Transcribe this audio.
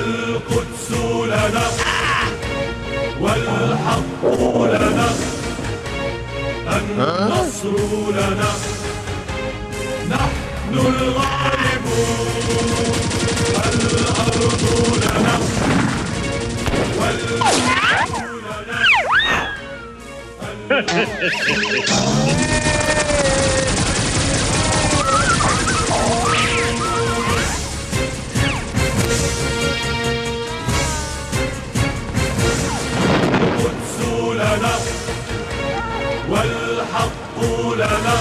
والقدس لنا والحق لنا النصر لنا نحن الغالبون والأرض لنا والملك لنا القدس لنا والحق لنا